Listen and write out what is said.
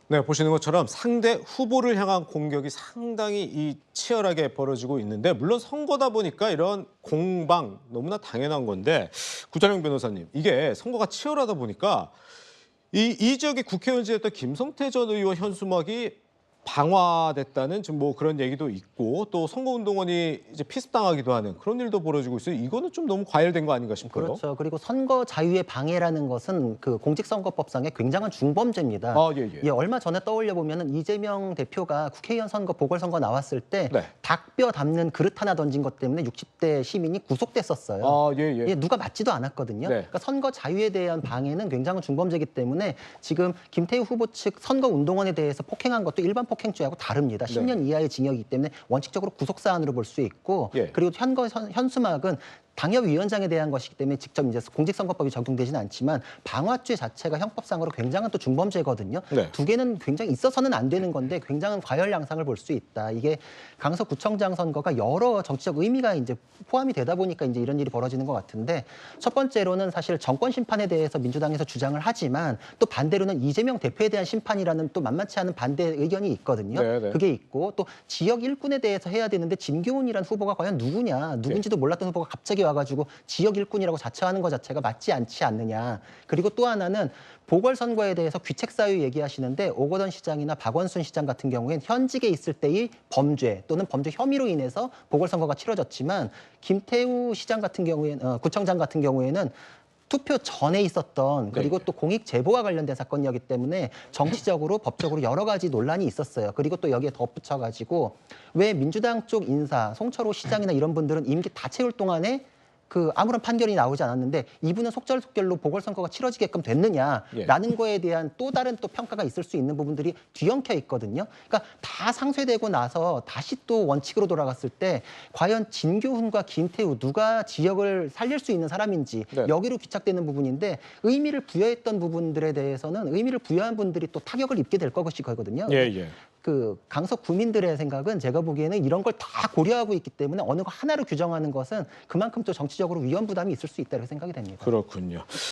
네, 보시는 것처럼 상대 후보를 향한 공격이 상당히 치열하게 벌어지고 있는데 물론 선거다 보니까 이런 공방 너무나 당연한 건데 구자룡 변호사님 이게 선거가 치열하다 보니까 이 지역의 국회의원직이었던 김성태 전 의원 현수막이 방화됐다는 지금 뭐 그런 얘기도 있고 또 선거운동원이 이제 피습당하기도 하는 그런 일도 벌어지고 있어요. 이거는 좀 너무 과열된 거 아닌가 싶어요. 그렇죠. 그리고 선거 자유의 방해라는 것은 그 공직선거법상의 굉장한 중범죄입니다. 아, 예, 예. 예, 얼마 전에 떠올려 보면은 이재명 대표가 국회의원 선거 보궐선거 나왔을 때 네. 닭뼈 담는 그릇 하나 던진 것 때문에 60대 시민이 구속됐었어요. 아, 예, 예. 예, 누가 맞지도 않았거든요. 네. 그러니까 선거 자유에 대한 방해는 굉장한 중범죄이기 때문에 지금 김태우 후보 측 선거운동원에 대해서 폭행한 것도 일반 폭행죄하고 다릅니다. 10년 이하의 징역이기 때문에 원칙적으로 구속사안으로 볼 수 있고 예. 그리고 현수막은 당협위원장에 대한 것이기 때문에 직접 이제 공직선거법이 적용되지는 않지만 방화죄 자체가 형법상으로 굉장한 또 중범죄거든요. 네. 두 개는 굉장히 있어서는 안 되는 건데 굉장한 과열 양상을 볼 수 있다. 이게 강서구청장 선거가 여러 정치적 의미가 이제 포함이 되다 보니까 이제 이런 일이 벌어지는 것 같은데 첫 번째로는 사실 정권 심판에 대해서 민주당에서 주장을 하지만 또 반대로는 이재명 대표에 대한 심판이라는 또 만만치 않은 반대 의견이 있거든요. 네, 네. 그게 있고 또 지역 일꾼에 대해서 해야 되는데 진교훈이라는 후보가 과연 누구냐, 누군지도 몰랐던 후보가 갑자기 와가지고 지역 일꾼이라고 자처하는 것 자체가 맞지 않지 않느냐. 그리고 또 하나는 보궐선거에 대해서 귀책 사유 얘기하시는데 오거돈 시장이나 박원순 시장 같은 경우에는 현직에 있을 때의 범죄 또는 범죄 혐의로 인해서 보궐선거가 치러졌지만 김태우 시장 같은 경우에는 구청장 같은 경우에는 투표 전에 있었던 그리고 네. 또 공익 제보와 관련된 사건이었기 때문에 정치적으로 법적으로 여러 가지 논란이 있었어요. 그리고 또 여기에 덧붙여가지고 왜 민주당 쪽 인사 송철호 시장이나 이런 분들은 임기 다 채울 동안에 그 아무런 판결이 나오지 않았는데 이분은 속절속결로 보궐선거가 치러지게끔 됐느냐라는 거에 대한 또 다른 또 평가가 있을 수 있는 부분들이 뒤엉켜 있거든요. 그러니까 다 상쇄되고 나서 다시 또 원칙으로 돌아갔을 때 과연 진교훈과 김태우 누가 지역을 살릴 수 있는 사람인지 네. 여기로 귀착되는 부분인데 의미를 부여했던 부분들에 대해서는 의미를 부여한 분들이 또 타격을 입게 될 것이거든요. 예, 예. 그 강서 구민들의 생각은 제가 보기에는 이런 걸 다 고려하고 있기 때문에 어느 거 하나로 규정하는 것은 그만큼 또 정치적으로 위험 부담이 있을 수 있다고 생각이 됩니다. 그렇군요.